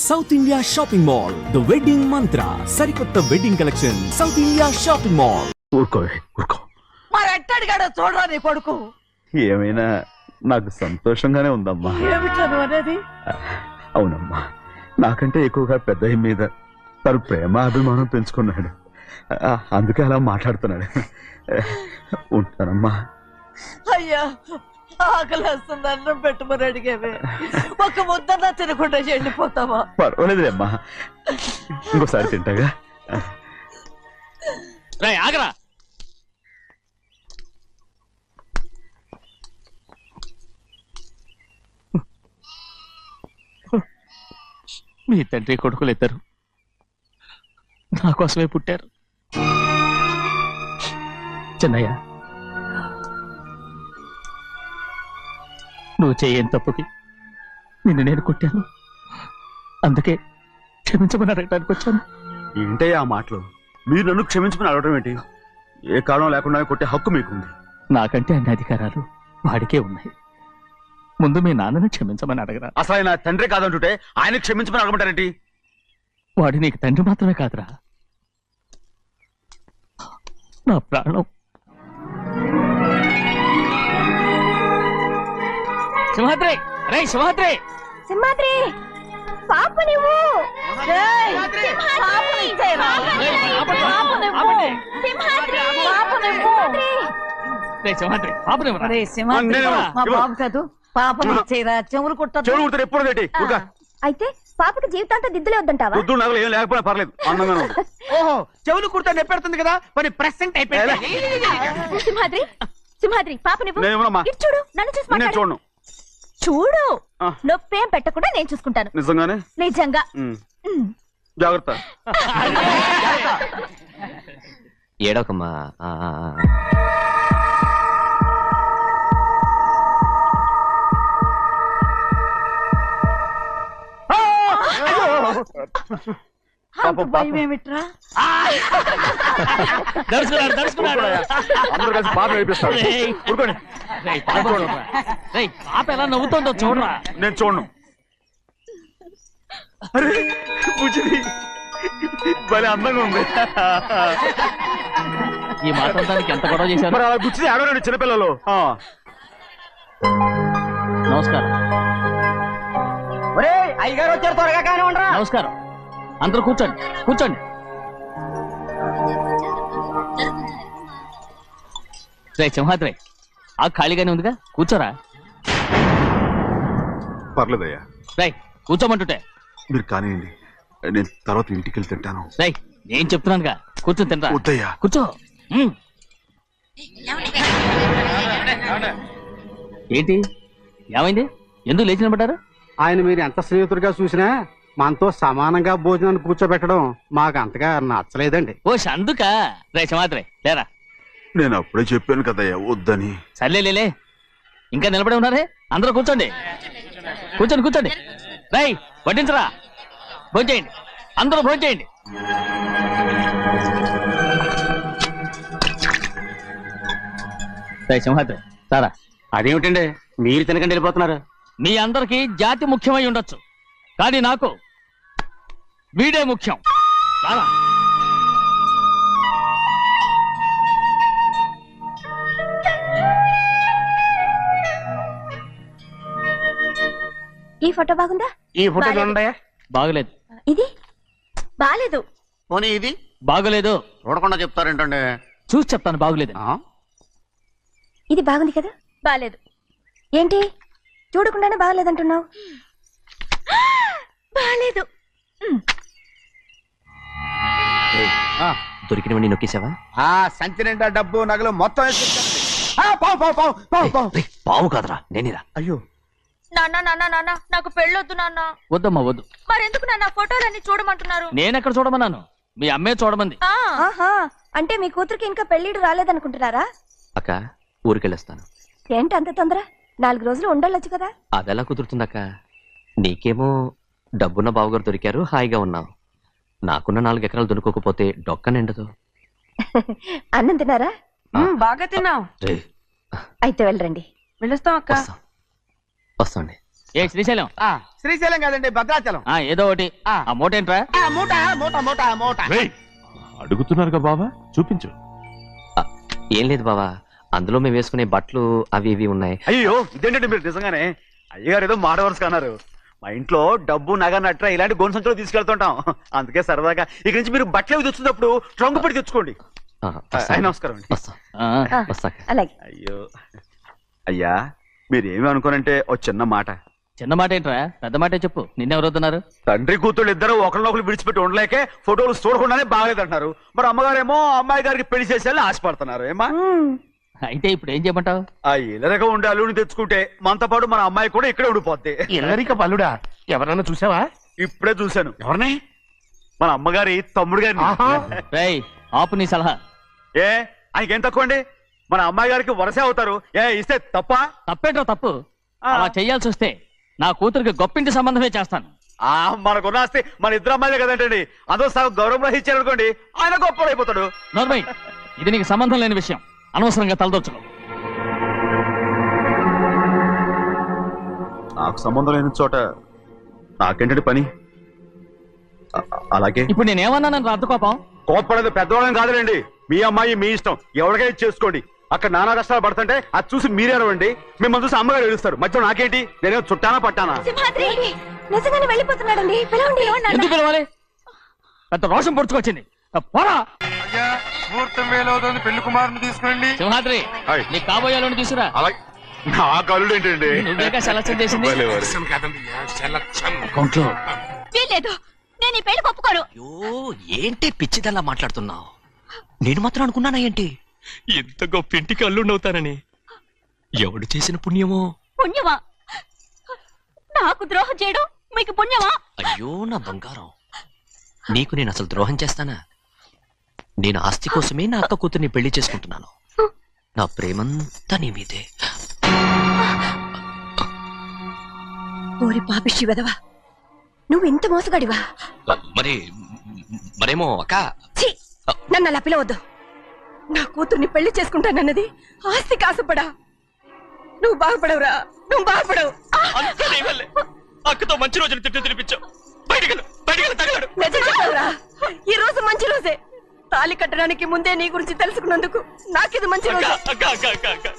South India shopping mall the wedding మంత్ర సరికొత్త wedding collection south India shopping mall. ఊరుకో మరి ఎట్టడిగాడో చూడరా నీ కొడుకు. ఏమైనా నాకు సంతోషంగానే ఉందమ్మా. ఏమిట్లా నువ్వు అనేది? అవునమ్మా, నాకంటే ఎక్కువగా పెద్ద మీద తను ప్రేమ అభిమానం పెంచుకున్నాడు. అందుకే అలా మాట్లాడుతున్నాడు. ఉంటానమ్మా. అయ్యా ఆకలేస్తుంది, అన్నం పెట్టుమని అడిగేవే. ఒక ముద్దన్నా తినకుండా వెళ్ళిపోతావా? పర్వాలేదులేమ్మా, ఇంకోసారి తింటాగా. ఆగరా, మీ తండ్రి కొడుకులు ఇద్దరు నా కోసమే పుట్టారు. చిన్నయ్య, నువ్వు చేయని తప్పుకి నిన్ను నేను కొట్టాను, అందుకే క్షమించమని అడగడానికి వచ్చాను. ఏంటే ఆ మాటలు? మీరు నన్ను క్షమించుకుని అడగడం ఏంటి? ఏ కారణం లేకుండా కొట్టే హక్కు మీకుంది. నాకంటే అన్ని అధికారాలు వాడికే ఉన్నాయి. ముందు మీ నాన్నని క్షమించమని అడగరా. అసలు ఆయన తండ్రి కాదంటుంటే ఆయన క్షమించమని అడగమంటారేంటి? వాడు నీకు తండ్రి మాత్రమే కాదురా, నా ప్రాణం. సింహాద్రి, రే సింహాద్రి, సింహాద్రి పాప నువ్వు సింహాద్రి పాపని మా బాబు కాదు, పాపం ఇచ్చేరా. చెవులు కుట్ట ఎప్పుడు అయితే పాపకి జీవితాంతం దిద్దులే వద్దంటావా? ఏం లేకపోయినా పర్లేదు, అందంగా ఉంది. ఓహో, చెవులు కుర్తా నెప్పెడుతుంది కదా, మరి ప్రెసెంట్ అయిపోయింది. సింహాద్రి సింహాద్రి పాప నువ్వు ఇటు చూడు, నన్ను చూసి నేను మాట్లాడు. చూడను. చూడు, నొప్పేం పెట్టకుండా నేను చూసుకుంటాను. నిజంగానే? నిజంగా. జాగ్రత్త. ఏడోకమ్మా. భయం ఏమిట్రా? అందరూ కలిసి పాప వేపిస్తాడు. ఊరుకోండి. పాప ఎలా నవ్వుతుందో చూడరా. నేను చూడను. అరే బుజ్జిది భలే అందంగా ఉంది. ఈ మాట్లాడడానికి ఎంత గొడవ చేశారు? మరి అలా బుజ్జిది ఆడరండి చిన్నపిల్లలు. నమస్కారం. అయ్యగారు వచ్చారు, త్వరగా కానీ ఉండరా. నమస్కారం. అందరూ కూర్చోండి, కూర్చోండి. రే సింహాద్రి, ఆ ఖాళీగానే ఉందిగా, కూర్చోరా. పర్లేదయ్యా. రై కూర్చోమంటుంటే. మీరు కానివ్వండి, నేను తర్వాత ఇంటికి వెళ్ళి తింటాను. రై నేను చెప్తున్నానుగా, కూర్చొని తింటా. వద్దయ్యా. కూర్చో. ఏంటి ఏమైంది? ఎందుకు లేచి నిలబడ్డారు? ఆయన మీరు ఎంత స్నేహితుడిగా చూసినా మనతో సమానంగా భోజనాన్ని కూర్చోబెట్టడం మాకు అంతగా నచ్చలేదండి. ఓ అందుక. రే సింహాద్రి లేరా. నేను అప్పుడే చెప్పాను కదయ్యా వద్దని. సర్లేలే, ఇంకా నిలబడి ఉన్నారే, అందరూ కూర్చోండి, కూర్చోండి కూర్చోండి. రై వడ్డించరా, భోంచేయండి, అందరూ భోంచేయండి. రై సింహాద్రి సారా. అదేమిటండి మీరు తినకండి వెళ్ళిపోతున్నారు? మీ అందరికీ జాతి ముఖ్యమై ఉండొచ్చు, కానీ నాకు వీడే ముఖ్యం. సారా. ఈ ఫోటో బాగుందా? ఈ ఫోటో చూడండి. బాగలేదు. ఇది బాలేదు. పోనీ ఇది బాగలేదు. చూడకుండా చెప్తారేంటండి? చూసి చెప్తాను బాగలేదు. ఇది బాగుంది కదా? బాలేదు. ఏంటి చూడకుండానే బాగలేదంటున్నావు? బాలేదు. దొరికినవన్నీ నొక్కేసావా? సంచి నిండా డబ్బు నగలు మొత్తం పావు కాదురా, నేనేరా. అయ్యో నాన్న నాన్న నాన్న, నాకు పెళ్ళొద్దు నాన్న. వద్దమ్మా వద్దు. మరెందుకు నాన్న ఫోటోలన్నీ చూడమంటున్నారు? నేనెక్కడ చూడమన్నాను, మీ అమ్మే చూడమంది. ఆహా, అంటే మీ కూతురికి ఇంకా పెళ్ళిడు రాలేదనుకుంటున్నారా? అక్క ఊరికెళ్ళొస్తాను. ఏంటి అంత తొందర? 4 రోజులు ఉండొచ్చు కదా. అదెలా కుదురుతుందక్క? నీకేమో డబ్బున్న బావగారు దొరికారు, హాయిగా ఉన్నావు. నాకున్న 4 ఎకరాలు దొరకకపోతే డొక్క నిండదు. అన్నం తిన్నారా? బాగా తిన్నావు. అయితే వెళ్ళరండి. వెళ్ళొస్తాం అక్క. వస్తాండి. ఏ శ్రీశైలం శ్రీశైలం కాదండి, భద్రాచలం. ఏదో ఒకటి ఆ మూట ఏంట్రా? మూట మూట మూట మూట. అడుగుతున్నారుగా బాబా, చూపించు. ఏం లేదు బావా, అందులో మేము వేసుకునే బట్టలు అవి ఇవి ఉన్నాయి. అయ్యో ఇదేంటండి మీరు నిజంగానే అయ్యగారు ఏదో మాట వరుస అన్నారు. మా ఇంట్లో డబ్బు నగ నట్ర ఇలాంటి గోను సంచులు తీసుకెళ్తుంటాం. అందుకే సరదాగా ఇక నుంచి మీరు బట్టలు తెచ్చుకున్నప్పుడు ట్రంకు పెట్టి తెచ్చుకోండి. నమస్కారం అండి. వస్తా. అలాగే. అయ్యో అయ్యా, మీరేమి అనుకోనంటే ఓ చిన్న మాట. చిన్న మాట ఏంట్రా, పెద్ద మాటే చెప్పు. నిన్నెవరొద్దున్నారు? తండ్రి కూతుళ్ళు ఇద్దరు ఒకరినొకరు విడిచిపెట్టి ఉండలేకే ఫోటోలు చూడకుండానే బాగలేదంటున్నారు. మరి అమ్మగారేమో అమ్మాయి గారికి పెళ్లి చేసేయాలని ఆశపడుతున్నారు. ఏమా అయితే ఇప్పుడు ఏం చేయమంటావు? ఆ ఇల్లరగా ఉండే అల్లుని తెచ్చుకుంటే మనతో పాటు మన అమ్మాయి కూడా ఇక్కడే ఉండిపోద్ది. ఇల్లరిక పల్లుడా, ఎవరన్నా చూసావా? ఇప్పుడే చూశాను. ఎవరిని? మన అమ్మగారి తమ్ముడు గారిని. రేయ్ ఆపు నీ సలహా. ఏ ఆయనకేం తక్కువ అండి? మన అమ్మాయి గారికి వరసే అవుతారు. ఏ ఇస్తే తప్ప? తప్పేంట్రా తప్పు? అలా చెయ్యాల్సి వస్తే నా కూతురికి గొప్పింటి సంబంధమే చేస్తాను. మనకున్న ఆస్తి మన ఇద్దరు అమ్మాయిలే కదంటండి. అందులో సగం గౌరవం ఇచ్చారు అనుకోండి, ఆయన గొప్పడు అయిపోతాడు. నోర్మై, ఇది నీకు సంబంధం లేని విషయం. అనవసరంగా తలదొచ్చుకో. నాకు సంబంధం లేని చోట నాకేంటండి పని? అలాగే ఇప్పుడు నేనేమన్నానని రద్దు కోపం? కోప్పడేది పెద్దవాళ్ళం కాదులేండి. మీ అమ్మాయి మీ ఇష్టం, ఎవరికైనా చేసుకోండి. అక్కడ నానా కష్టాలు పడుతుంటే అది చూసి మీరే అరవండి. మిమ్మల్ని చూసి అమ్మగారు ఏడుస్తారు. మధ్యలో నాకేంటి? నేనేం చుట్టానా పట్టానా? సింహాద్రి నిజంగానే వెళ్ళిపోతున్నాడండి. పిలవండి. ఎందుకు పిలవాలి? పెద్ద రోషం పొడుచుకొచ్చింది. పోరా ముహూర్తం వేలవుతుంది, పెళ్లి కుమారుని తీసుకురండి. సింహాద్రి, హాయ్. నీ కాబోయేలోని తీసురా. అలాగే నా కళ్ళు ఏంటండి? నువ్వేగా సెలక్షన్ చేసింది. అకౌంట్లో వీల్లేదు, నేను ఈ పెళ్లి ఒప్పుకోను. అయ్యో ఏంటి పిచ్చిదల్లా మాట్లాడుతున్నావు? నేను మాత్రం అనుకున్నానా ఏంటి ఇంత గొప్ప ఇంటికి అల్లుండవుతానని? ఎవడు చేసిన పుణ్యమో? పుణ్యమా? నాకు ద్రోహం చేయడం మీకు పుణ్యమా? అయ్యో నా బంగారం, నీకు నేను అసలు ద్రోహం చేస్తానా? నేను ఆస్తి కోసమే నా అక్క కూతుర్ని పెళ్లి చేసుకుంటున్నాను. నా ప్రేమంతా నీ మీదే. ఓరి పాపిష్టి వెదవా, నువ్వు ఇంత మోసగాడివా? మరేమో అక్క. ఛీ, నన్ను అలా పిలవద్దు. నా కూతుర్ని పెళ్లి చేసుకుంటానన్నది ఆస్తి కాసపడా. నువ్వు బాగుపడవురా, నువ్వు బాగుపడవు. అక్కతో మంచి రోజులు తిట్టు తినిపించావు. నిజం చెప్పవురా, ఈ రోజు మంచి రోజే. తాళి కట్టడానికి ముందే నీ గురించి తెలుసుకున్నందుకు నాకిది మంచి రోజు.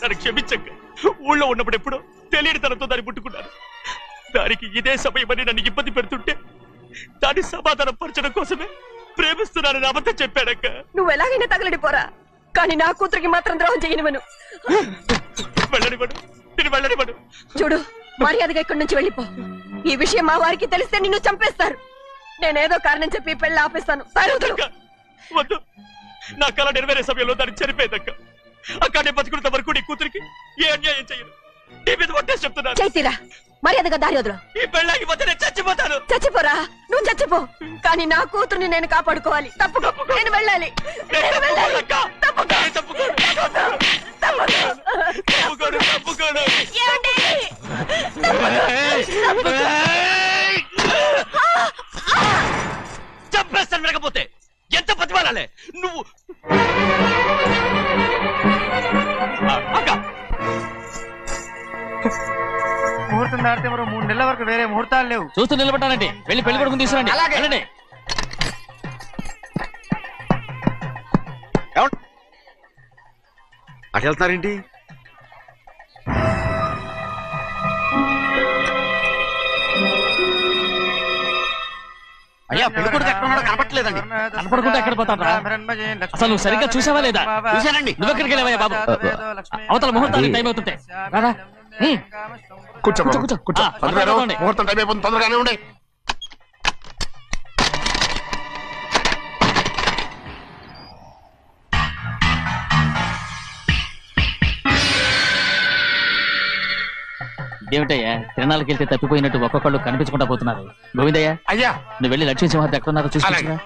నన్ను క్షమించక్క. ఊళ్ళో ఉన్నప్పుడు ఎప్పుడో తెలియని తనతో దాన్ని పుట్టుకున్నాను. దానికి ఇదే సమయమని నన్ను ఇబ్బంది పెడుతుంటే దాన్ని సమాధానం పరచడం కోసమే ప్రేమిస్తున్నానని అబద్ధం చెప్పాడక్క. నువ్వు ఎలాగైనా తగలడిపోరా, కానీ నా కూతురికి మాత్రం ద్రోహం చేయనివను. వెళ్ళనివ్వడు, నేను వెళ్ళనివ్వడు. చూడు, మర్యాదగా ఇక్కడి నుంచి వెళ్ళిపో. ఈ విషయం మా వారికి తెలిస్తే నిన్ను చంపేస్తారు. నేనేదో కారణం చెప్పి పెళ్లి ఆపేస్తాను. వద్దు, నా కళ నెరవేరే సమయంలో దాన్ని చనిపోయేదక్క. అక్కడే బతుకున్నంత వరకు నీ కూతురికి ఏ అన్యాయం చేయను. నీ మీద ఒట్టేసి చెప్తున్నాను. చైతీరా, మర్యాదగా దారి వదులు. ఈ పెళ్ళాకి పోతే నేను చచ్చిపోతాను. చచ్చిపోరా, నువ్వు చచ్చిపో, కానీ నా కూతుర్ని నేను కాపాడుకోవాలి. తప్పుకో, నేను వెళ్ళాలి. నేను వెళ్ళాలి. తప్పుకో. ఏమండి? చంపేస్తాను. వినకపోతే ఎంత బతిమాలాలే నువ్వు? ముహూర్తం దాటితే మరో 3 నెలల వరకు వేరే ముహూర్తాలు లేవు. చూస్తూ నిలబెట్టానండి. వెళ్ళి పెళ్లి కొడుకుని తీసుకురండి. వెళ్ళండి. అటు వెళ్తున్నారేంటి? అయ్యా, పెళ్లి కొడుకు ఎక్కడ ఉన్నాడో కనపట్లేదండి. కనపడకుండా ఎక్కడ పోతాడ్రా? అసలు నువ్వు సరిగ్గా చూసావా లేదా? చూశానండి. నువ్వెక్కడికి వెళ్ళావయ్యా బాబు? అవతల ముహూర్తానికి టైం అవుతుంటే రారా. కూర్చో కూర్చో, కూర్చో. ముహూర్తం టైం అయిపోతుంది, తొందరగానే ఉండే. ఇదేమిటయ్యా, తిరణాలకు వెళ్తే తప్పిపోయినట్టు ఒక్కొక్కళ్ళు కనిపించకుండా పోతున్నారు. గోవిందయ్య, అయ్యా నువ్వు వెళ్ళి లక్ష్మీ సింహాద్రి ఎక్కడ ఉన్నారో చూసుకుంటున్నా.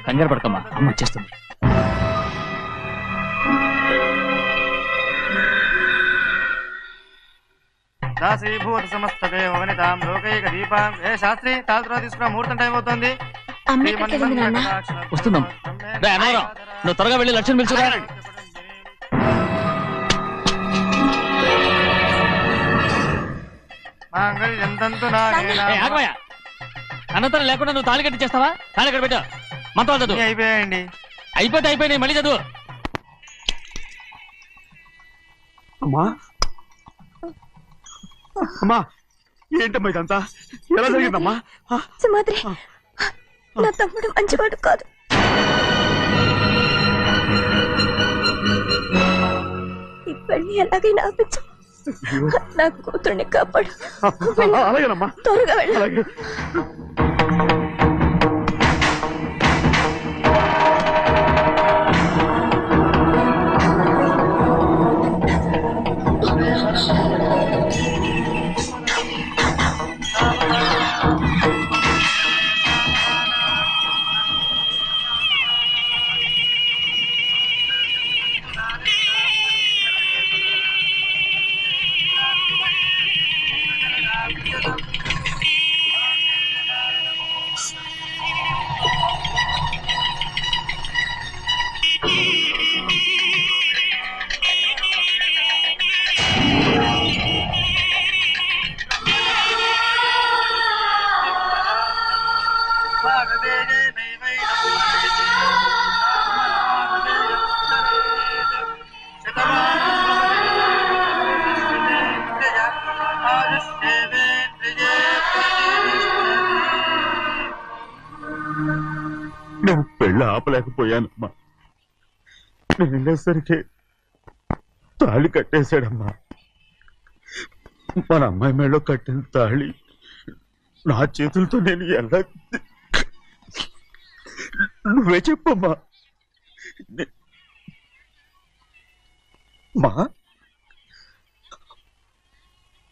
కంగారు పడకమ్మా, అమ్మ వచ్చేస్తుంది. దాసీభూత సమస్త దేవనితాం లోకైక దీపాం. ఏ శాస్త్రి, తాళతో తీసుకురా, ముహూర్తం టైం అవుతుంది. వస్తున్నాం. అన్నవరం, నువ్వు త్వరగా వెళ్ళి లక్ష్మణ్ పిలుచురా. ఆగమయ్యా, అనంతరం లేకుండా నువ్వు తాళి కట్టి చేస్తావా? తాళి కట్టి పెట్టు, మంత్రాలు చదువు. అయిపోయాయండి. అయిపోయినాయి, మళ్ళీ చదువు. అమ్మా అమ్మా, ఏంటమ్మా ఇదంతా? ఎలా జరిగిందమ్మా? సుమాద్రి, నా తమ్ముడు మంచివాడు కాదు. ఈ పెళ్లి ఎలాగైనా ఆపించు. నా కూతుర్ని కాపాడు. అలాగేనమ్మా, త్వరగా వెళ్ళు. అలాగే. నేను పెళ్ళి ఆపలేకపోయానమ్మా. నేను వెళ్ళేసరికి తాళి కట్టేశాడమ్మా. మన అమ్మాయి మేడలో కట్టిన తాళి నా చేతులతో నేను ఎలా... నువ్వే చెప్పమ్మా. మా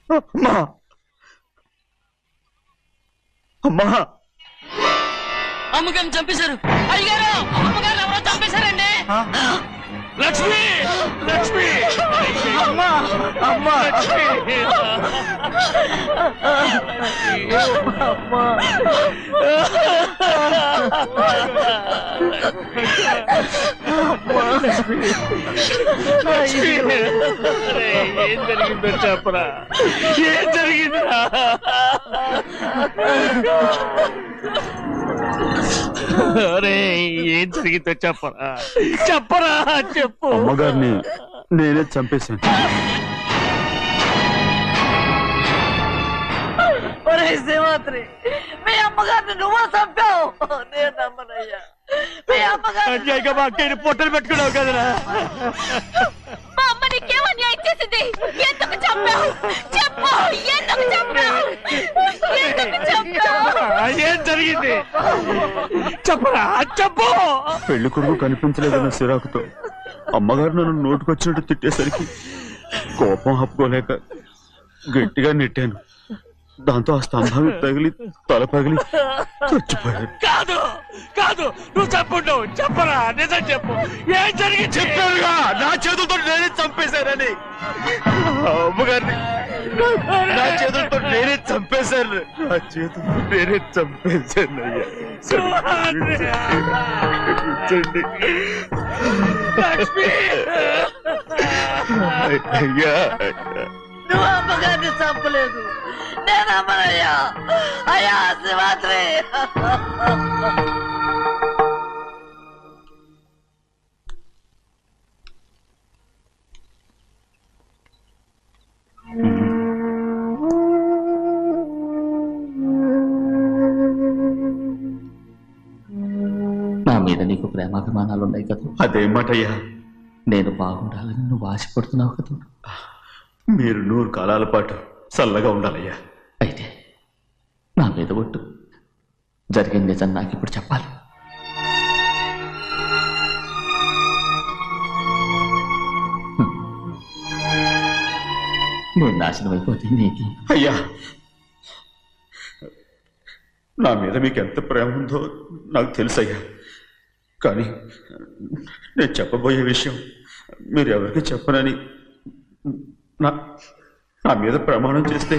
అమ్మా, అమ్మా, అమ్మగారిని చంపేశారు. అయ్యారు, అమ్మగారు ఎవరో చంపేశారండి. లక్ష్మి, లక్ష్మి, అమ్మా, అమ్మా, ఏం జరిగిందో చెప్పరా? ఏం జరిగిందిరా? ఏం జరిగిందో చెప్పరా? చెప్పరా, చెప్పు. అమ్మగారిని నేనే చంపేశాను. శ్రీమాత్రి, మీ అమ్మగారిని నువ్వు చంపావు. నేను నమ్మనయ్యా. మీ అమ్మగారు మా అక్కని పొట్టలు పెట్టుకున్నావు కదరా? మా అమ్మ నీకేం అన్యాయం చేసింది? ఎందుకు చంపావు? చెప్పు, ఎందుకు చంపావు? ఎందుకు చంపావు? ఏం జరిగింది చెప్పరా, చెప్పు. పెళ్లి కొడుకు కనిపించలేదన్న సిరాకుతో అమ్మగారు నన్ను నోటుకొచ్చినట్టు తిట్టేసరికి కోపం ఆపుకోలేక గట్టిగా నెట్టాను. దాంతో ఆ స్తంభం తగిలి తల పగిలి చచ్చిపోయాడు. కాదు కాదు, నువ్వు చెప్పుండవు. చెప్పరా, నిజం చెప్పు. ఏం జరిగింది? చెప్పానుగా, నా చేతులతో నేనే చంపేశానని. అమ్మగారిని నా చేతులతో నేనే చంపేశాను. నా చేతులతో నేనే చంపేశాను. అయ్యా, నువ్వు అమ్మగారిని చంపలేదు. నేను అమ్మనయ్యా. అయ్యా శ్రీమాత్రి, నా మీద నీకు ప్రేమాభిమానాలు ఉన్నాయి కదా. అదేమాటయ్యా, నేను బాగుండాలని నువ్వు ఆశపడుతున్నావు కదా. మీరు 100 కాలాల పాటు చల్లగా ఉండాలయ్యా. అయితే నా మీద ఒట్టు. జరిగిన నిజం నాకు ఇప్పుడు చెప్పాలి. నేను నాశనం అయిపోతే నీకు. అయ్యా, నా మీద మీకు ఎంత ప్రేమ ఉందో నాకు తెలుసయ్యా. కానీ నేను చెప్పబోయే విషయం మీరు ఎవరికి చెప్పనని నా మీద ప్రమాణం చేస్తే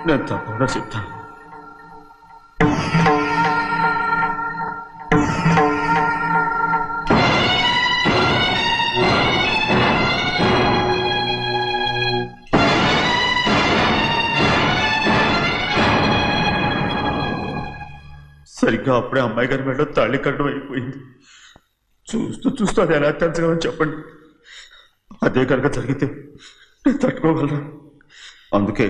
నేను తప్పకుండా చెప్తాను. సరిగ్గా అప్పుడే అమ్మాయి గారి మెడలో తాళి కట్టడం అయిపోయింది. చూస్తూ చూస్తూ అది ఎలా తెంచగలని చెప్పండి. అదే కనుక జరిగితే నేను తట్టుకోగలరా? అందుకే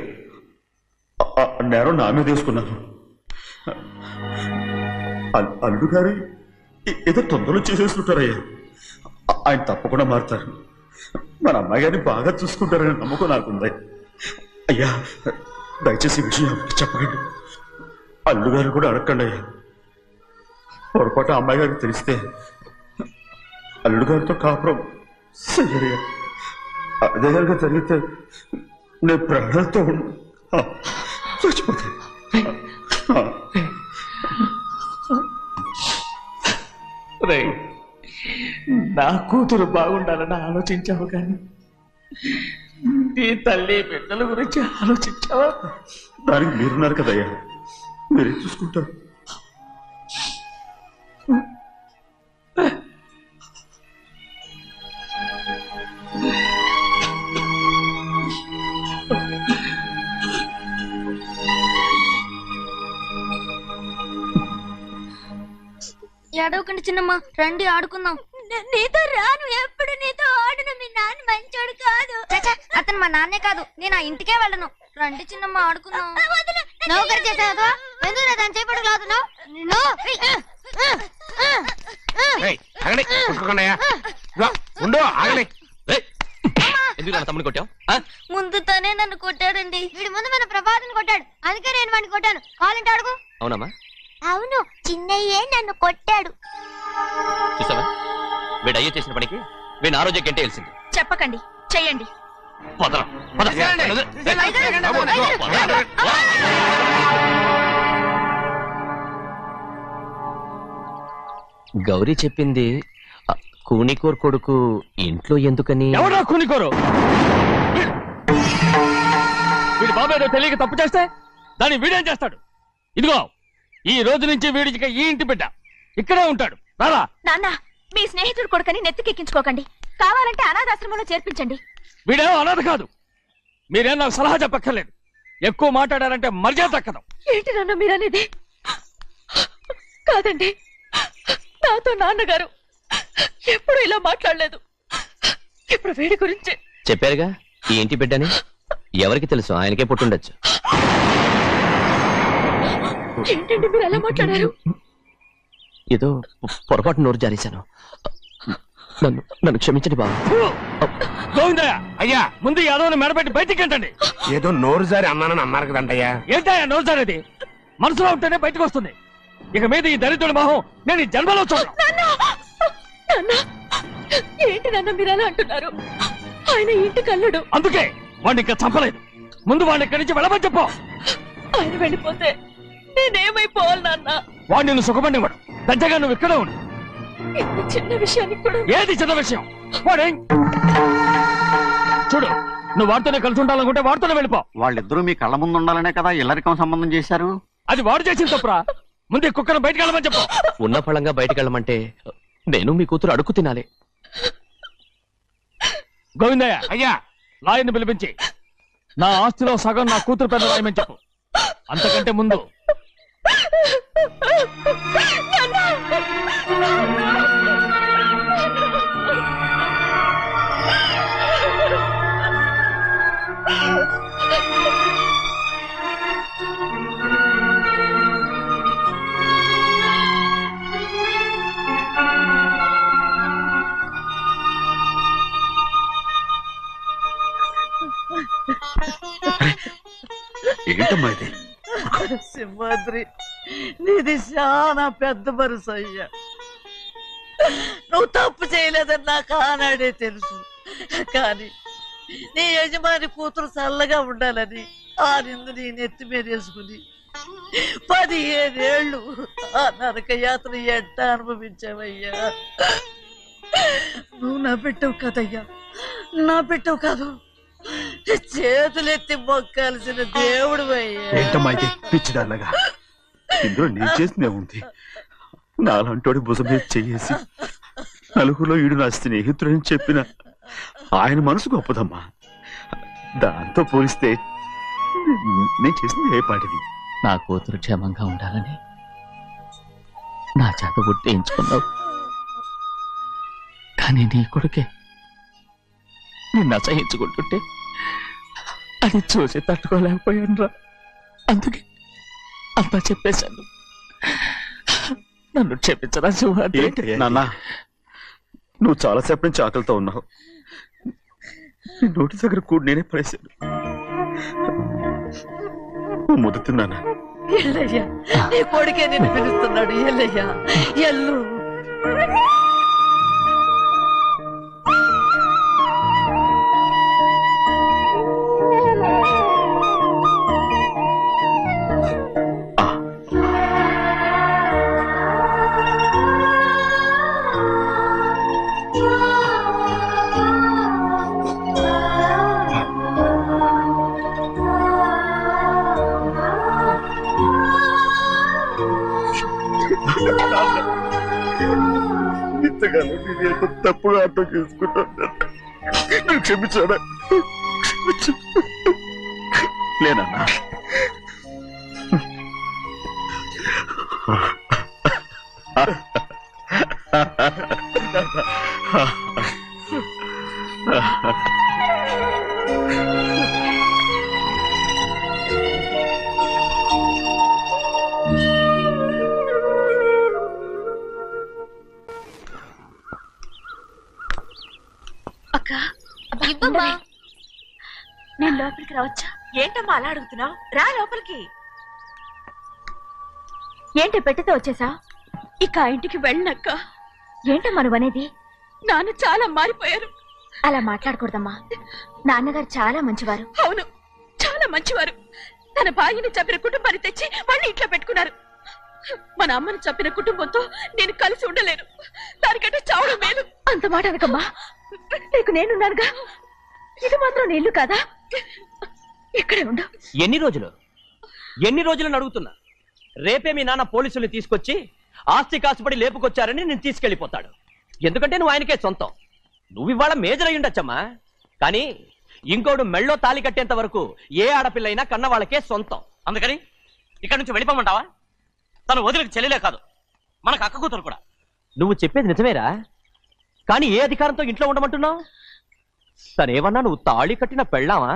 ఆ నేరం నా మీద వేసుకున్నాను. అల్లుడు గారు ఏదో తొందరలో చేసేసుకుంటారయ్యా. ఆయన తప్పకుండా మారుతారు. మన అమ్మాయి గారిని బాగా చూసుకుంటారని నమ్మకం నాకుంది. అయ్యా దయచేసి ఈ విషయం ఎవరికి చెప్పకండి. అల్లుడు గారు కూడా అడగండి అయ్యా. పొరపాటు అమ్మాయి గారికి తెలిస్తే అల్లుడు గారితో కాపురం సయ్యయ్యా. అదే కనుక జరిగితే నేను ప్రాణాలతో చచ్చిపోతాను. నా కూతురు బాగుండాలని ఆలోచించావు కానీ నీ తల్లి బిడ్డల గురించి ఆలోచించావా? దానికి మీరున్నారు కదయ్యా, మీరే చూసుకుంటారు. ఏడవకండి చిన్నమ్మ, రండి ఆడుకుందాం. నీతో రాను, ఎప్పుడు నీతో ఆడను. మీ నాన్న మంచోడు కాదు. అతను మా నాన్నే కాదు, నేను ఆ ఇంటికే వెళ్ళను. రండి చిన్నమ్మ ఆడుకుందాం. నౌకరి చేసావా? ఎందుకు దాని చేపడు కాదు? తమ్ముడు కొట్టావు? ముందు తనే నన్ను కొట్టాడండి. వీడి ముందు మన ప్రభాతం కొట్టాడు, అందుకే నేను వాడిని కొట్టాను. కావాలంటే అడుగు. అవునమ్మా? అవును, చిన్నయ్యే నన్ను కొట్టాడు. చూసావా, వీడు అయ్యే చేసిన పనికి వీడిని ఆరోగ్యం కంటే తెలిసింది. చెప్పకండి, చెయ్యండి. గౌరీ చెప్పింది కూనికోర్ కొడుకు ఇంట్లో ఎందుకని? ఎవడా కూనికోరు? వీడి బాబు ఏదో తెలియక తప్పు చేస్తే దాన్ని వీడేం చేస్తాడు? ఇదిగో, ఈ రోజు నుంచి వీడికి ఈ ఇంటి బిడ్డ ఇక్కడే ఉంటాడు. రారా. నాన్న, మీ స్నేహితుడు కొడుకని నెత్తికెక్కించుకోకండి. కావాలంటే అనాథాశ్రమంలో చేర్పించండి. వీడేమో అనాథ కాదు. మీరేం నాకు సలహా చెప్పక్కర్లేదు. ఎక్కువ మాట్లాడారంటే మర్యాద దక్కదు. ఏంటి నాన్న మీరనేది? కాదండి, నాతో నాన్నగారు ఎప్పుడు ఇలా మాట్లాడలేదు. ఇప్పుడు వీడి గురించి చెప్పారుగా ఈ ఇంటి బిడ్డని. ఎవరికి తెలుసు, ఆయనకే పుట్టుండొచ్చు. ఏంటండి మీరు ఎలా మాట్లాడారు? ఏదో పొరపాటు నోరు జారేశాను. నన్ను క్షమించండి బాబు. గోవిందయ్య, అయ్యా ముందు ఈ అదవుని మెడపెట్టి బయటికి ఏంటండి? ఏదో నోరు జారి అన్నానని అన్నారు కదంటయ్యా. ఏంటయ్యా నోరు జారేది? మనసులో ఉంటేనే బయటకు వస్తుంది. ఇక మీద ఈ దరిద్రుడి మొహం నేను ఈ జన్మలో చూడను. ఏంటి నాన్న మీరు ఎలా అంటున్నారు? ఆయన ఇంటి కల్లుడు. అందుకే వాడిని ఇంకా చంపలేదు. ముందు వాడిని ఇక్కడి నుంచి వెళ్ళమని చెప్పు. ఆయన వెళ్ళిపోతే నేనేమైపోవాలి నాన్న? వాడు నిన్ను సుఖపడివాడు. పెద్దగా నువ్వు ఇక్కడే ఉండు. ఇంత చిన్న విషయానికి కూడా. ఏది చిన్న విషయం? వాడే చూడు, నువ్వు వాడితోనే కలిసి ఉండాలనుకుంటే వాడితోనే వెళ్ళిపో. వాళ్ళిద్దరూ మీ కళ్ళ ముందు ఉండాలనే కదా ఇల్లరికం సంబంధం చేశారు. అది వాడు చేసిన తప్పురా. ముందు ఈ కుక్కను బయటకు వెళ్ళమని చెప్పు. ఉన్న ఫలంగా బయటకు వెళ్ళమంటే నేను మీ కూతురు అడుగు తినాలి. గోవిందయ్య, అయ్యా లాయర్ని పిలిపించి నా ఆస్తిలో సగం నా కూతురు పెద్ద రాయమని చెప్పు. అంతకంటే ముందు ఏంటమ్మా ఇది? సింహాద్రి, నీది చాలా పెద్ద మనసు అయ్యా. నువ్వు తప్పు చేయలేదని నాకు ఆనాడే తెలుసు. కానీ నీ యజమాని కూతురు చల్లగా ఉండాలని ఆ నిందు నీ నెత్తి మీద వేసుకుని 15 ఏళ్ళు ఆ నరక యాత్ర ఎట్ట అనుభవించావయ్యా. నువ్వు నా పెట్టవు కదయ్యా, నా పెట్టవు కాదు, చేతులెత్తి మొక్కాల్సిన దేవుడు అయ్యా. ఏంటమ్మా ఇది పిచ్చిదాన్నగా? ఇందులో నేను చేసినే ఉంది. నాలంటోడి భుజం మీద చెయ్యేసి నలుగురిలో ఈడు నా స్నేహితుడని చెప్పిన ఆయన మనసు గొప్పదమ్మా. దాంతో పోలిస్తే నేను చేసింది ఏ పాటిది? నా కూతురు క్షేమంగా ఉండాలని నా చేత గుర్తించుకున్నావు. కానీ నీ కొడుకే నిన్ను అసహించుకుంటుంటే అది చూసి తట్టుకోలేకపోయాను రా. అందుకే అంతా చెప్పేశాను. నన్ను క్షమించరా సింహాద్రి. నాన్న, నువ్వు చాలాసేపు నుంచి ఆకలితో ఉన్నావు. నీ నోటి దగ్గర కూడా నేనే పడేశాను. ముద్దు తిన్నానా? ఎల్లయ్యా, నీ కొడుకే నిన్ను పిలుస్తున్నాడు. ఎల్లయ్యా, ఎల్లు. ఇంతకాలం నేను ఎంత తప్పుగా అర్థం చేసుకుంటాను. నువ్వు క్షమించాడా? లేనన్నా. ఇవ్వమ్మా. నేను లోపలికి రావచ్చా? ఏంటమ్మా అలా అడుగుతున్నావు? రా లోపలికి. ఏంటి పెట్టితో వచ్చేసా? ఇక ఆ ఇంటికి వెళ్ళనక్క. ఏంటమ్మా నువ్వు అనేది? నాన్న చాలా మారిపోయారు. అలా మాట్లాడకూడదమ్మా. నాన్నగారు చాలా మంచివారు. అవును, చాలా మంచివారు. తన భార్యని చంపిన కుటుంబాన్ని తెచ్చి మళ్ళీ ఇంట్లో పెట్టుకున్నారు. మన అమ్మను చంపిన కుటుంబంతో నేను కలిసి ఉండలేను. దానికంటే చావడం మేలు. అంత మాట అనకమ్మా. నీకు నేనున్నానుగా. ఇది మాత్రం నీళ్లు కాదా? ఇక్కడే ఉండు. ఎన్ని రోజులను అడుగుతున్నా. రేపే మీ నాన్న పోలీసుల్ని తీసుకొచ్చి ఆస్తి కాసుపడి లేపుకొచ్చారని నేను తీసుకెళ్లిపోతాడు. ఎందుకంటే నువ్వు ఆయనకే సొంతం. నువ్వు ఇవాళ మేజర్ అయి ఉండొచ్చమ్మా, కానీ ఇంకోడు మెళ్ళో తాళి కట్టేంత వరకు ఏ ఆడపిల్లైనా కన్న వాళ్ళకే సొంతం. అందుకని ఇక్కడ నుంచి వెళ్ళిపోమంటావా? తను వదిలికి చెల్లెలే కాదు, మనకు అక్క కూతురు కూడా. నువ్వు చెప్పేది నిజమేరా, కానీ ఏ అధికారంతో ఇంట్లో ఉండమంటున్నావు? తనేమన్నా నువ్వు తాళి కట్టిన పెళ్ళావా?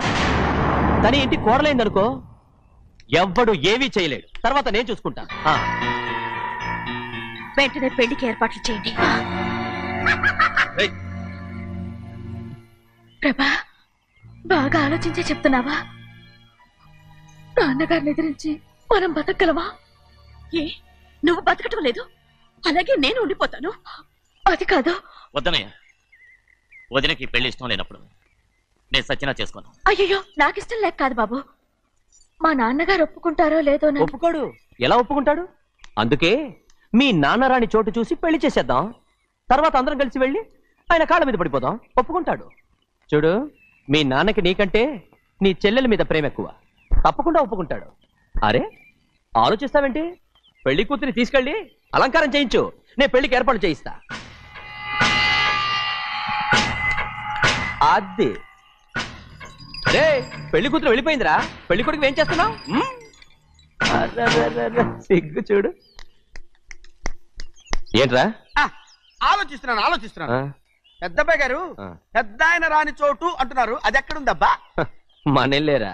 తన ఇంటి కోడలైందనుకో, ఎవ్వడు ఏమీ చేయలేడు. తర్వాత నేను చూసుకుంటా. వెంటనే పెళ్లికి ఏర్పాట్లు చేయండి. ప్రభా, బాగా ఆలోచించే చెప్తున్నావా? నాన్నగారిని ఎదిరించి మనం బతకగలవా? ఏ, నువ్వు బతకటం లేదు, అలాగే నేను ఉండిపోతాను. అది కాదు. వద్దనయ్య, వదినకి పెళ్లి ఇష్టం లేనప్పుడు నేను సచ్చినా చేసుకోను. అయ్యో, నాకిష్టం లేక కాదు బాబు. మా నాన్నగారు ఒప్పుకుంటారో లేదో. ఒప్పుకోడు. ఎలా ఒప్పుకుంటాడు? అందుకే మీ నాన్నరాని చోటు చూసి పెళ్లి చేసేద్దాం. తర్వాత అందరం కలిసి వెళ్ళి ఆయన కాళ్ళ మీద పడిపోదాం. ఒప్పుకుంటాడు. చూడు, మీ నాన్నకి నీకంటే నీ చెల్లెల మీద ప్రేమ ఎక్కువ. తప్పకుండా ఒప్పుకుంటాడు. అరే, ఆలోచిస్తావేంటి? పెళ్లి కూతురి తీసుకెళ్ళి అలంకారం చేయించు, నేను పెళ్లికి ఏర్పాటు చేయిస్తా. అది రే, పెళ్లి కూతురు వెళ్ళిపోయిందిరా. పెళ్లి కొడుకు ఏం చేస్తున్నావు? సిగ్గు చూడు. ఏంట్రా? ఆలోచిస్తున్నాను. పెద్దబ్బాయి గారు పెద్ద ఆయన రాని చోటు అంటున్నారు, అది ఎక్కడుందబ్బా? మనెళ్ళేరా,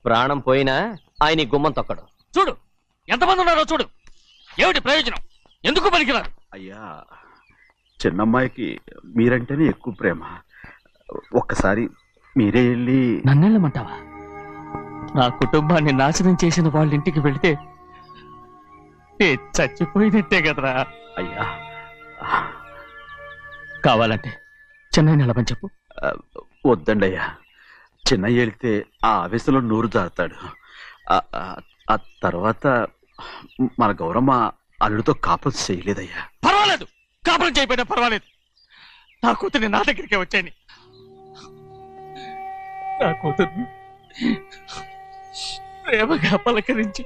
ప్రాణం పోయినా ఆయన గుమ్మం తొక్కడు. చూడు ఎంతమంది ఉన్నారో చూడు. ఏమిటి ప్రయోజనం? ఎందుకు పనికిరారు? అయ్యా, చిన్నమ్మాయికి మీరంటేనే ఎక్కువ ప్రేమ. ఒక్కసారి మీరే వెళ్ళి. నన్నెళ్ళమంటావా? నా కుటుంబాన్ని నాశనం చేసిన వాళ్ళ ఇంటికి వెళితే చచ్చిపోయినట్టే కదరా. అయ్యా, కావాలంటే చెన్నై నిలబని చెప్పు. వద్దండి అయ్యా. చిన్నయ్య వెళితే ఆ ఆవేశంలో నూరు జారుతాడు. ఆ తర్వాత మన గౌరమ్మ అల్లుడితో కాపురం చేయలేదయ్యా. పర్వాలేదు, కాపురం చేయకపోయినా పర్వాలేదు. నా కూతుర్ని నా దగ్గరికే వచ్చాయని. నా కూతుర్ని ప్రేమగా పలకరించి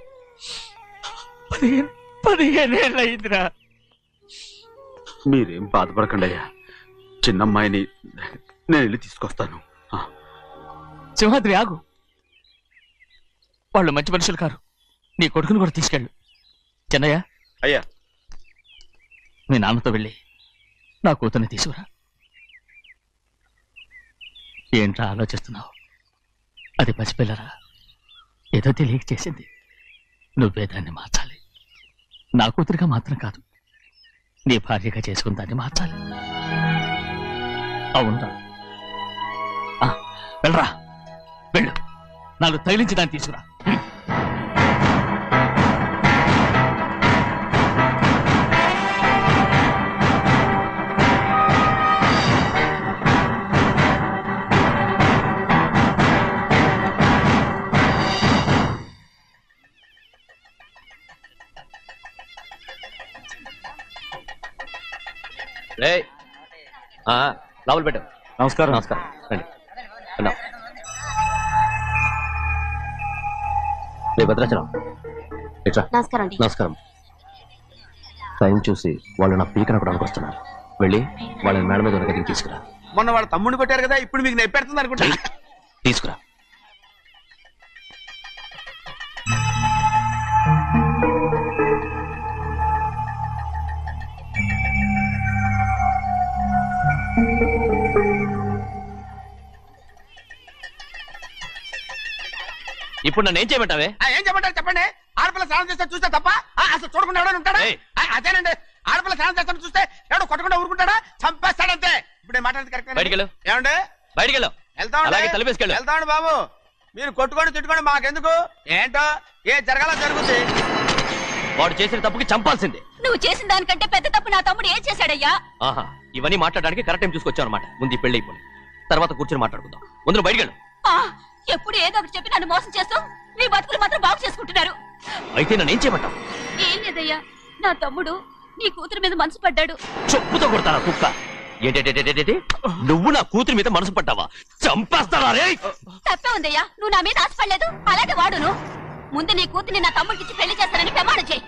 15 ఏళ్ళు అయిందిరా. మీరేం బాధపడకండి అయ్యా. చిన్నమ్మాయిని నేను వెళ్ళి తీసుకొస్తాను. సింహాద్రి, ఆగు. వాళ్ళు మంచి మనుషులు కారు. నీ కొడుకుని కూడా తీసుకెళ్ళు. చెన్నయ్య, అయ్యా, మీ నాన్నతో వెళ్ళి నా కూతుర్ని తీసుకురా. ఏంట్రా ఆలోచిస్తున్నావు? అది పసిపిల్లరా, ఏదో తెలియక చేసింది. నువ్వే దాన్ని మార్చాలి. నా కూతురిగా మాత్రం కాదు, నీ భార్యగా చేసుకుని దాన్ని మార్చాలి. అవునరా? వెళ్ళరా, వెళ్ళు. నాలుగు తగిలించి దాన్ని తీసుకురా. లోపల పెట్టు. నమస్కారం. నమస్కారం. రండి. అన్నా. భద్రాచలం ఇట్రా. నమస్కారం. నమస్కారం. టైం చూసి వాళ్ళు నా పీకన కూడా వస్తున్నారు. వెళ్ళి వాళ్ళని మేడ మీద ఉన్న గదికి తీసుకురా. మొన్న వాళ్ళ తమ్ముడిని కొట్టారు కదా, ఇప్పుడు మీకు నెప్పెడుతుంది అనుకుంటా. తీసుకురా. ఇప్పుడు నన్ను ఏం చేయమంటావే? ఏం చెప్పంటారు చెప్పండి. ఆడపిల్ల స్నానం చేస్తే చూస్తే తప్ప అసలు చూడకుండా ఎవడో ఉంటాడా? అదేనండి, ఆడపిల్ల స్నానం చేస్తాను చూస్తే ఎవడో కొట్టకుండా ఊరుకుంటాడా? చంపేస్తాడంతే. ఇప్పుడు మాట్లాడేది కరెక్ట్. బయటికి వెళ్ళు. ఏమండి? బయటికి వెళ్ళు. అలాగే తలపేసుకెళ్ళు. వెళ్తామండి బాబు. మీరు కొట్టుకొని తిట్టుకోండి, మాకెందుకు? ఏంటో ఏ జరగాల జరుగుతుంది. వాడు చేసిన తప్పుకి చంపాల్సిందే. నువ్వు చేసిన దానికంటే పెద్ద తప్పు నా తమ్ముడు ఏం చేశాడయ్యా? ఆహా, ఇవన్నీ మాట్లాడడానికి కరెక్ట్ టైం చూసుకొచ్చావు అనమాట. ముందు ఈ పెళ్లి అయిపోయి తర్వాత కూర్చొని మాట్లాడుకుందాం. ముందు బయటికి వెళ్ళు. ఎప్పుడు ఏదో ఒకటి చెప్పి నన్ను మోసం చేస్తూ మీ బతుకులు మాత్రం బాగు చేసుకుంటున్నారు. అయితే నన్ను ఏం చేయమంటావు? ఏం లేదయ్యా, నా తమ్ముడు నీ కూతురు మీద మనసు పడ్డాడు. చెప్పుతో కొడతారా కుక్క? ఏంటేంటి నువ్వు నా కూతురి మీద మనసు పడ్డావా? చంపేస్తావా రే? తప్పే ఉందయ్యా, నువ్వు నా మీద ఆశపడలేదు, అలాగే వాడును. ముందు నీ కూతుర్ని నా తమ్ముడికి పెళ్లి చేస్తానని ప్రమాణం చేయి.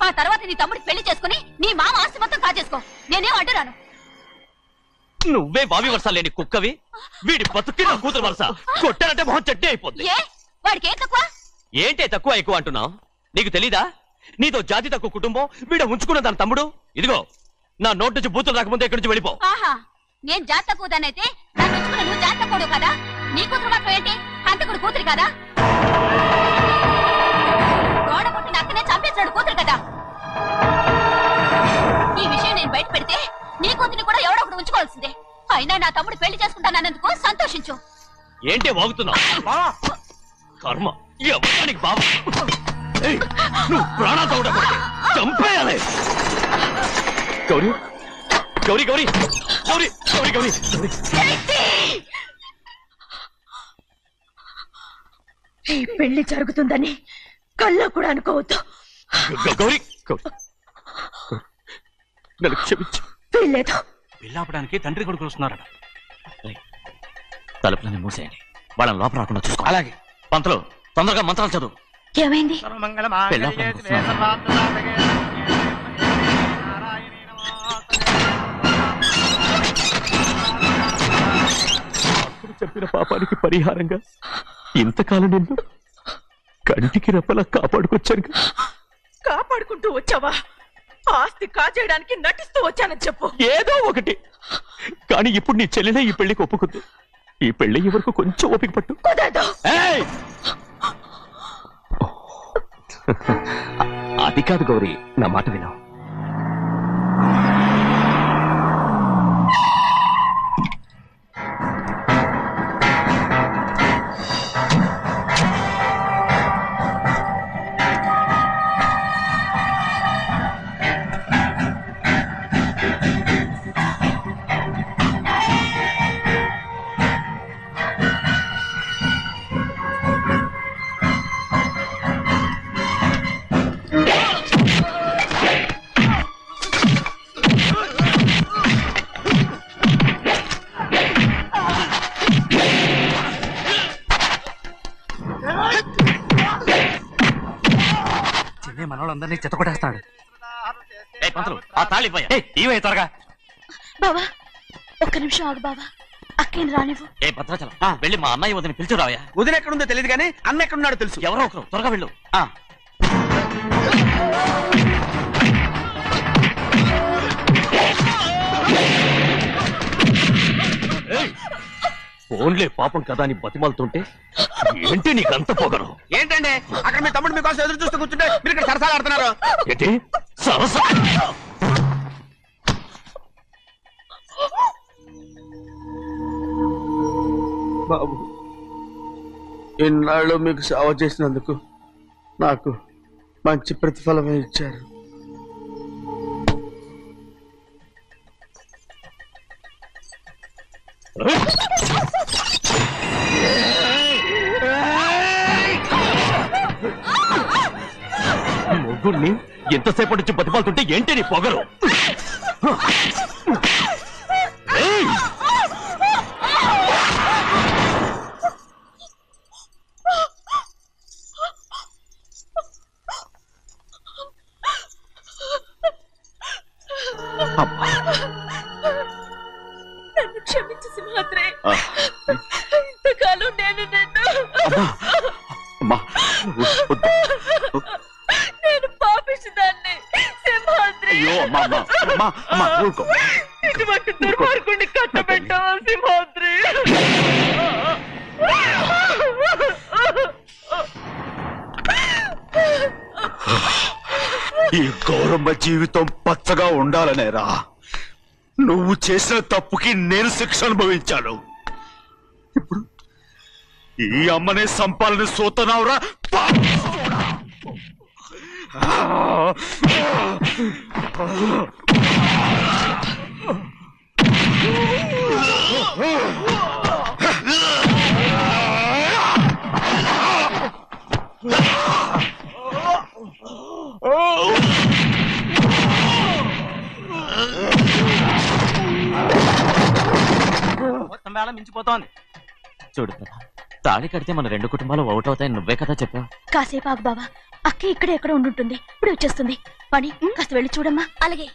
ఆ తర్వాత నీ తమ్ముడికి పెళ్లి చేసుకుని నీ మామ ఆస్తి మొత్తం కాజేసుకో. నేనేం అడ్డురాను. నువ్వే బావి వరుస లేని కుక్కవి. వీడి బతుక్కి నా కూతురు వరుస. కొట్టానంటే మొహం చట్నీ అయిపోద్ది. వాడికి ఏం తక్కువ? ఏంటే తక్కువ ఎక్కువ అంటున్నావు? నీకు తెలీదా? నీతో జాతి తక్కువ కుటుంబం వీడ ఉంచుకున్న దాని తమ్ముడు. ఇదిగో నా నోటు నుంచి బూతులు రాకముందే ఇక్కడి నుంచి వెళ్ళిపో. ఆహా, నేను జాతి తక్కువదానైతే నన్ను ఉంచుకున్న నువ్వు జాతి తక్కువ కదా? నీ కూతురు మాత్రం ఏంటి? హంతకుడు కూతురు కదా? గోడ పుట్టిన అక్కనే చంపేశాడు కూతురు కదా? ఈ విషయం నేను బయట పెడితే నీ కూతురిని కూడా ఎవడో ఒకటి ఉంచుకోవాల్సిందే. అయినా నా తమ్ముడు పెళ్లి చేసుకుంటానన్నందుకు సంతోషించు. ఏంటి వాగుతున్నావు? కర్మ ఈ అమ్మానికి బాబా. నువ్వు ప్రాణాలతో ఉండకూడదు, చంపేయాలి. గౌరీ గౌరీ గౌరీ గౌరీ గౌరీ గౌరీ ఈ పెళ్లి జరుగుతుందని కల్లో కూడా అనుకోవద్దు. గౌరీ నన్ను క్షమించు. వీల్లేదు. పెళ్ళాపడానికి తండ్రి కొడుకులు వస్తున్నారట. తలుపులని మూసేయండి, వాళ్ళని లోపల రాకుండా చూసుకో. అలాగే. పంతులు తొందరగా మంత్రాలు చదువు. ఏమైంది? చెప్పిన పాపానికి పరిహారంగా ఇంతకాలం నిన్ను కంటికి రెప్పలా కాపాడుకొచ్చాను. కాపాడుకుంటూ వచ్చావా? ఆస్తి కాజేయడానికి నటిస్తూ వచ్చానని చెప్పు. ఏదో ఒకటి. కానీ ఇప్పుడు నీ చెల్లెలే ఈ పెళ్లికి ఒప్పుకుంది. ఈ పెళ్లి వరకు కొంచెం ఓపిక పట్టు. అది కాదు గౌరీ, నా మాట విను. మనోళ్ళందరినీ చెత్తకొట్టేస్తాడు. ఆ తాళి ఇవే త్వరగా. బావా ఒక్క నిమిషం ఆగు బావా, అక్కేం రానివ్వు. ఏ భద్రాచలం, వెళ్ళి మా అన్నయ్య వదిన పిలిచిరావయ్యా. వదిన ఎక్కడుందో తెలియదు కానీ అన్న ఎక్కడున్నాడో తెలుసు. ఎవరో ఒకరు త్వరగా వెళ్ళు. ఫోన్లే పాపం కదా అని బతిమాలుతుంటే ఏంటి నీకంత పొగరు? ఏంటండి అక్కడ మీ తమ్ముడు మీకోసం ఎదురు చూస్తూ కూర్చుంటే మీరు ఇక్కడ సరసాలు ఆడుతున్నారు. ఏంటి సరస? బాబు, ఇన్నాళ్ళు మీకు సేవ చేసినందుకు నాకు మంచి ప్రతిఫలమే ఇచ్చారు. మొగ్గుణ్ణి ఎంతసేపటి నుంచి బతిమాలుతుంటే ఏంటి నీ పొగరు? ఏయ్! నన్ను క్షమించు సింహాద్రి. ఇంతకాలం నేను నేను పాపించదాన్ని సింహాద్రి. ఇటువంటి దుర్మార్గుడిని కట్టబెట్టావా సింహాద్రి? ఈ గౌరమ్మ జీవితం పచ్చగా ఉండాలనేరా నువ్వు చేసిన తప్పుకి నేను శిక్ష అనుభవించాను. ఇప్పుడు ఈ అమ్మనే సంపాలని సోతనావురా. మొత్తం వేళ మించిపోతోంది. చూడు కదా, తాళి కడితే మన రెండు కుటుంబాలు అవుట్ అవుతాయని నువ్వే కదా చెప్పావు. కాసేపు ఆగు బావా, అక్క ఇక్కడే ఎక్కడ ఉండుంటుంది, ఇప్పుడు వచ్చేస్తుంది. పని కాస్త వెళ్ళి చూడమ్మా. అలాగే